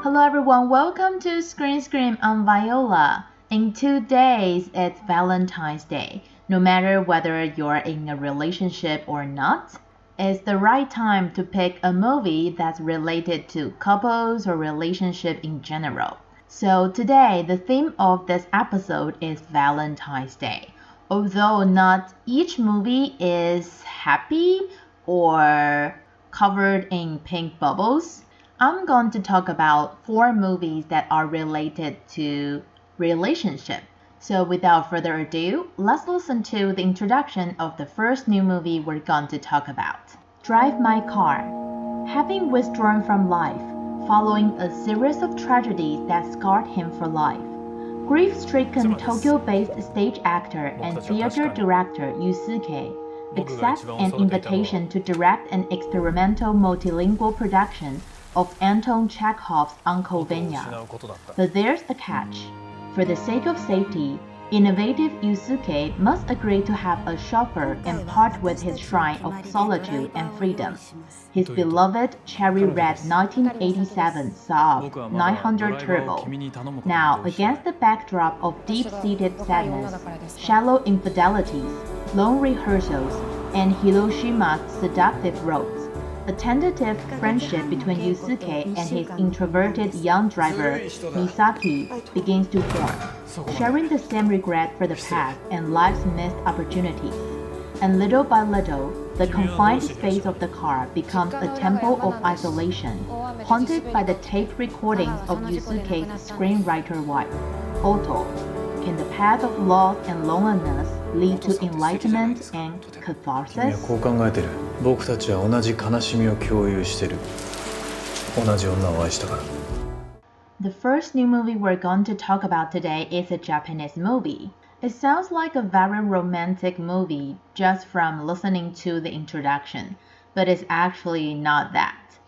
Hello everyone, welcome to Screen Scream. I'm Viola. In 2 days, it's Valentine's Day. No matter whether you're in a relationship or not, it's the right time to pick a movie that's related to couples or relationship in general. So today, the theme of this episode is Valentine's Day. Although not each movie is happy or covered in pink bubbles, I'm going to talk about 4 movies that are related to relationship. So without further ado, let's listen to the introduction of the first new movie we're going to talk about. Drive My Car. Having withdrawn from life, following a series of tragedies that scarred him for life, grief-stricken Tokyo-based stage actor and theater director Yusuke accepts an invitation to direct an experimental multilingual production of Anton Chekhov's Uncle Vanya. But there's a catch. For the sake of safety, innovative Yusuke must agree to have a chauffeur and part with his shrine of solitude and freedom, his beloved cherry red 1987 Saab 900 Turbo. Now, against the backdrop of deep-seated sadness, shallow infidelities, long rehearsals, and Hiroshima's seductive roads, a tentative friendship between Yusuke and his introverted young driver, Misaki, begins to form, sharing the same regret for the past and life's missed opportunities. And little by little, the confined space of the car becomes a temple of isolation, haunted by the tape recordings of Yusuke's screenwriter wife, Oto. Can the path of loss and loneliness lead to enlightenment and catharsis? こう考えてる。僕たちは同じ悲しみを共有してる。同じ女を愛したから。The first new movie we're going to talk about today is a Japanese movie. It sounds like a very romantic movie just from listening to the introduction, but it's actually not that.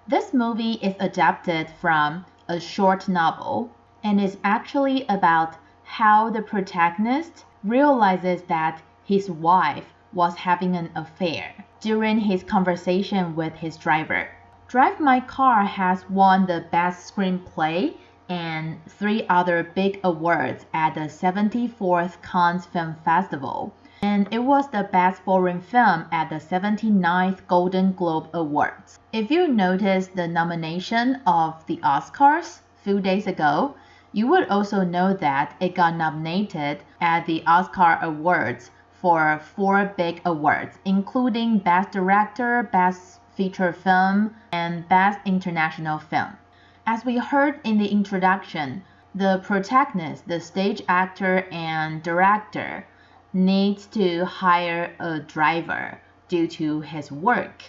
This movie is adapted from a short novel and is actually about how the protagonist realizes that his wife was having an affair during his conversation with his driver. Drive My Car has won the Best Screenplay and 3 other big awards at the 74th Cannes Film Festival, and it was the Best Foreign Film at the 79th Golden Globe Awards. If you noticed the nomination of the Oscars a few days ago, you would also know that it got nominated at the Oscar Awards for 4 big awards, including Best Director, Best Feature Film, and Best International Film. As we heard in the introduction, the protagonist, the stage actor and director, needs to hire a driver due to his work.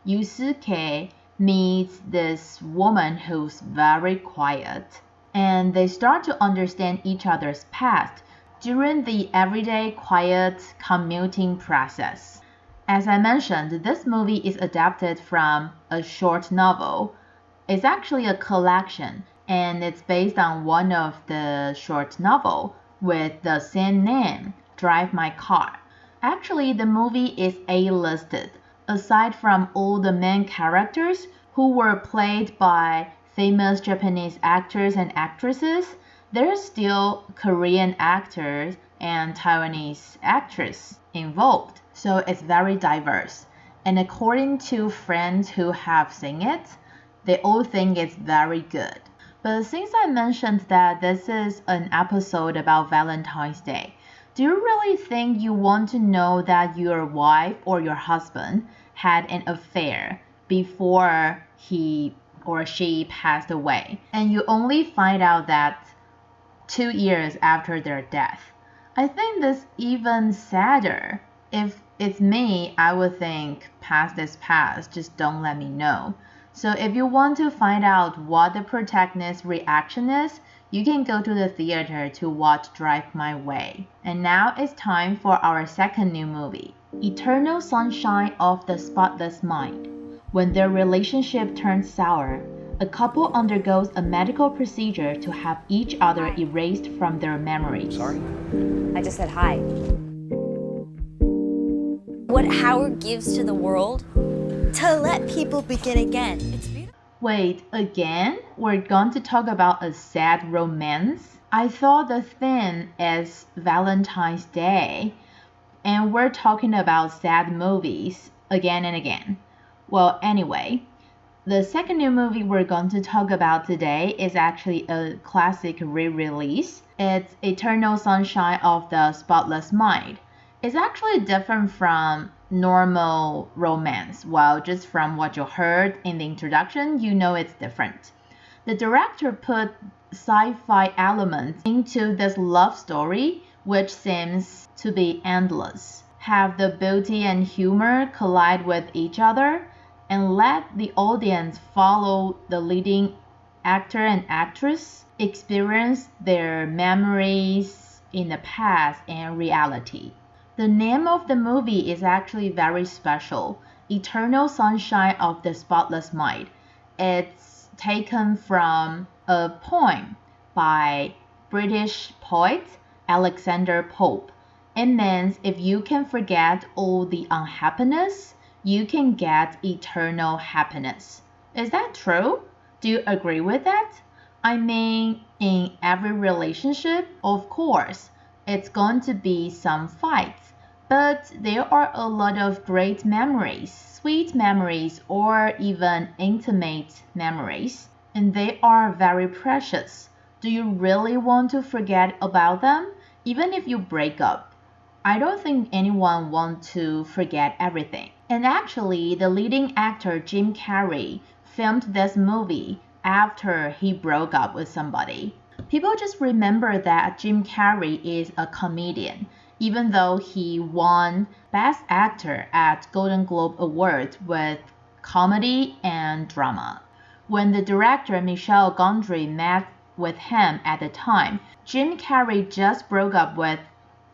Yusuke meets this woman who's very quiet, and they start to understand each other's past during the everyday quiet commuting process. As I mentioned, this movie is adapted from a short novel. It's actually a collection, and it's based on one of the short novel with the same name, Drive My Car. Actually, the movie is A-listed, aside from all the main characters who were played by famous Japanese actors and actresses. There's still Korean actors and Taiwanese actresses involved, so it's very diverse. And according to friends who have seen it, they all think it's very good. But since I mentioned that this is an episode about Valentine's Day, do you really think you want to know that your wife or your husband had an affair before he or she passed away, and you only find out that 2 years after their death? I think this even sadder. If it's me, I would think past is past, just don't let me know. So if you want to find out what the protagonist's reaction is, you can go to the theater to watch Drive My Way. And now it's time for our second new movie, Eternal Sunshine of the Spotless Mind. When their relationship turns sour, a couple undergoes a medical procedure to have each other erased from their memories. Sorry? I just said hi. What Howard gives to the world to let people begin again. It's beautiful. Wait, again? We're going to talk about a sad romance? I thought the theme is Valentine's Day, and we're talking about sad movies again and again. Well, anyway, the second new movie we're going to talk about today is actually a classic re-release. It's Eternal Sunshine of the Spotless Mind. It's actually different from normal romance. Well, just from what you heard in the introduction, you know it's different. The director put sci-fi elements into this love story, which seems to be endless. Have the beauty and humor collide with each other, and let the audience follow the leading actor and actress experience their memories in the past and reality. The name of the movie is actually very special, Eternal Sunshine of the Spotless Mind. It's taken from a poem by British poet Alexander Pope. It means if you can forget all the unhappiness, you can get eternal happiness. Is that true? Do you agree with that? I mean, in every relationship, of course, it's going to be some fights, but there are a lot of great memories, sweet memories, or even intimate memories, and they are very precious. Do you really want to forget about them, even if you break up? I don't think anyone wants to forget everything. And actually, the leading actor Jim Carrey filmed this movie after he broke up with somebody. People just remember that Jim Carrey is a comedian, even though he won Best Actor at Golden Globe Awards with comedy and drama. When the director Michel Gondry met with him at the time, Jim Carrey just broke up with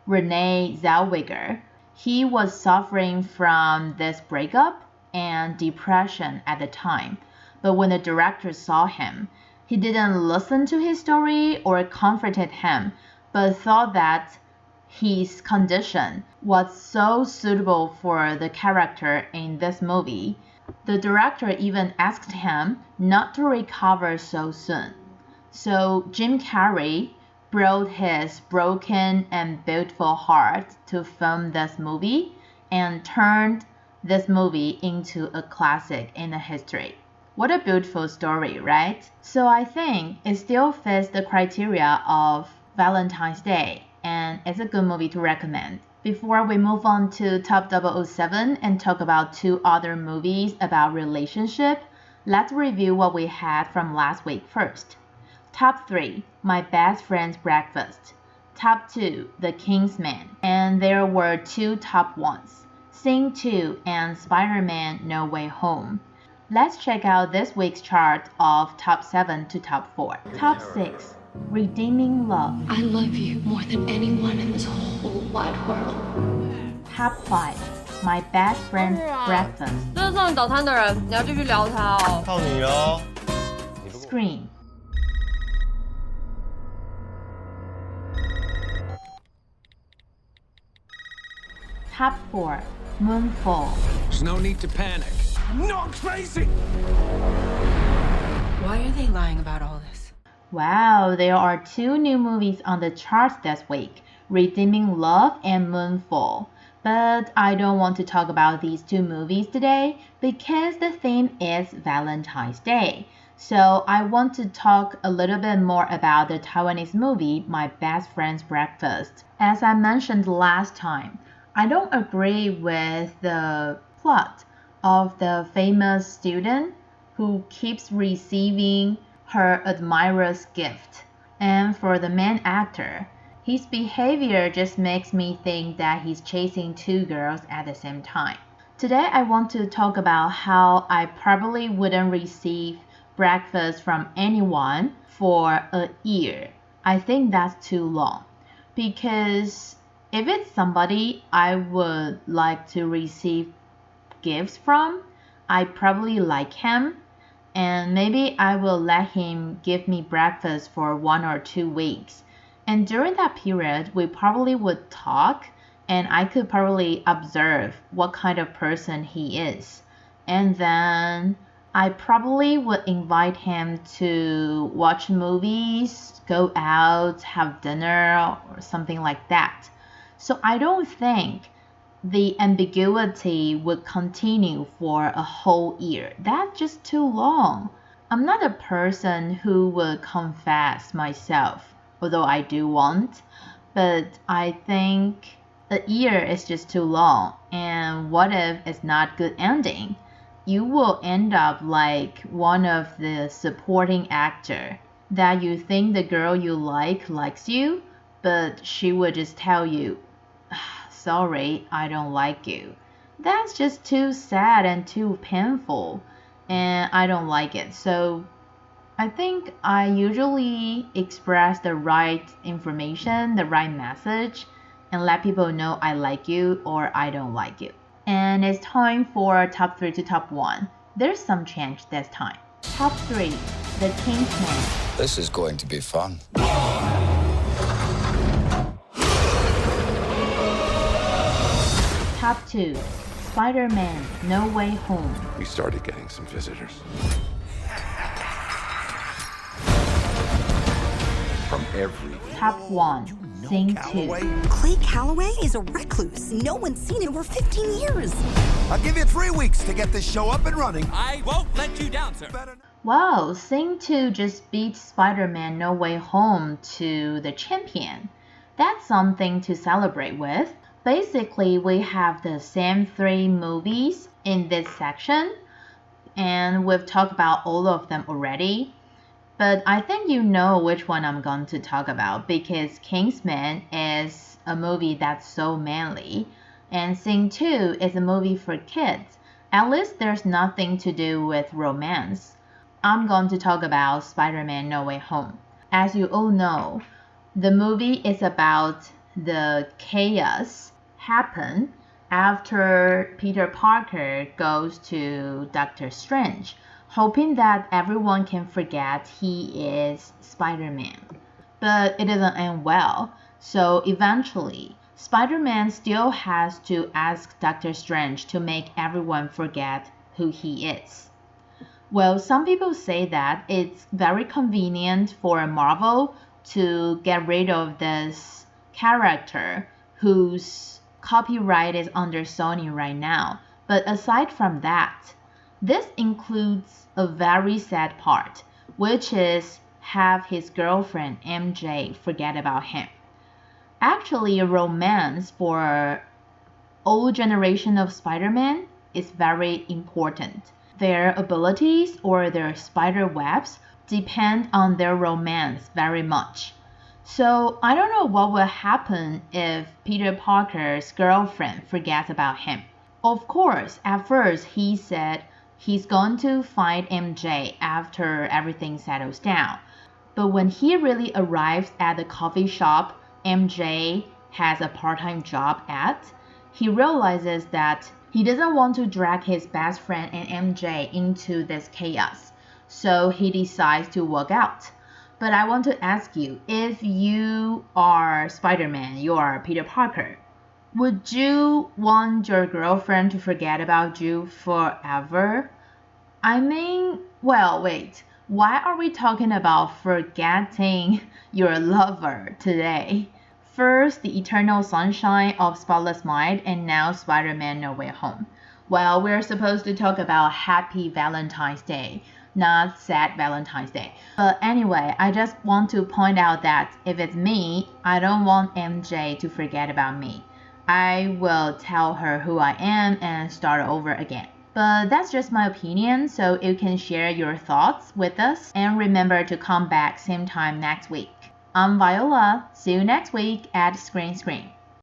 Renee Zellweger. He was suffering from this breakup and depression at the time, but when the director saw him, he didn't listen to his story or comforted him, but thought that his condition was so suitable for the character in this movie. The director even asked him not to recover so soon. So Jim Carrey brought his broken and beautiful heart to film this movie and turned this movie into a classic in the history. What a beautiful story, right? So I think it still fits the criteria of Valentine's Day, and it's a good movie to recommend. Before we move on to Top 007 and talk about two other movies about relationship, let's review what we had from last week first. Top 3, My Best Friend's Breakfast. Top 2, The Kingsman. And there were two top 1s, Sing 2 and Spider-Man No Way Home. Let's check out this week's chart of top 7 to top 4. Top 6, Redeeming Love. I love you more than anyone in this whole wide world. Top 5, My Best Friend's Breakfast. 那送你早餐的人，你要继续聊他哦。靠你哦。 Scream. Top 4, Moonfall. There's no need to panic. I'm not crazy! Why are they lying about all this? Wow, there are two new movies on the charts this week, Redeeming Love and Moonfall. But I don't want to talk about these two movies today because the theme is Valentine's Day. So I want to talk a little bit more about the Taiwanese movie, My Best Friend's Breakfast. As I mentioned last time, I don't agree with the plot of the famous student who keeps receiving her admirer's gift. And for the main actor, his behavior just makes me think that he's chasing two girls at the same time. Today I want to talk about how I probably wouldn't receive breakfast from anyone for a year. I think that's too long because if it's somebody I would like to receive gifts from, I probably like him, and maybe I will let him give me breakfast for 1 or 2 weeks. And during that period, we probably would talk, and I could probably observe what kind of person he is. And then I probably would invite him to watch movies, go out, have dinner, or something like that. So I don't think the ambiguity would continue for a whole year. That's just too long. I'm not a person who would confess myself, although I do want, but I think a year is just too long. And what if it's not good ending? You will end up like one of the supporting actor that you think the girl you like likes you, but she would just tell you, sorry, I don't like you. That's just too sad and too painful, and I don't like it. So I think I usually express the right information, the right message, and let people know I like you or I don't like you. And it's time for top 3 to top 1. There's some change this time. Top 3, The Kingsman. This is going to be fun. Top 2, Spider-Man No Way Home. We started getting some visitors. From every... Top 1, Sing 2. Clay Calloway is a recluse. No one's seen him for 15 years. I'll give you 3 weeks to get this show up and running. I won't let you down, sir. Wow, Sing 2 just beat Spider-Man No Way Home to the champion. That's something to celebrate with. Basically, we have the same 3 movies in this section, and we've talked about all of them already. But I think you know which one I'm going to talk about because Kingsman is a movie that's so manly, and Sing 2 is a movie for kids. At least there's nothing to do with romance. I'm going to talk about Spider-Man No Way Home. As you all know, the movie is about the chaos happen after Peter Parker goes to Doctor Strange, hoping that everyone can forget he is Spider-Man. But it doesn't end well, so eventually, Spider-Man still has to ask Doctor Strange to make everyone forget who he is. Well, some people say that it's very convenient for Marvel to get rid of this character whose copyright is under Sony right now. But aside from that, this includes a very sad part, which is have his girlfriend MJ forget about him. Actually, romance for old generation of Spider-Man is very important. Their abilities or their spider webs depend on their romance very much. So I don't know what will happen if Peter Parker's girlfriend forgets about him. Of course, at first he said he's going to find MJ after everything settles down. But when he really arrives at the coffee shop MJ has a part-time job at, he realizes that he doesn't want to drag his best friend and MJ into this chaos. So he decides to walk out. But I want to ask you, if you are Spider-Man, you are Peter Parker, would you want your girlfriend to forget about you forever? I mean, well, wait. Why are we talking about forgetting your lover today? First, the eternal sunshine of Spotless Mind, and now Spider-Man No Way Home. Well, we're supposed to talk about Happy Valentine's Day, not Sad Valentine's Day. But anyway, I just want to point out that if it's me, I don't want MJ to forget about me. I will tell her who I am and start over again. But that's just my opinion, so you can share your thoughts with us and remember to come back same time next week. I'm Viola. See you next week at Screen Screen.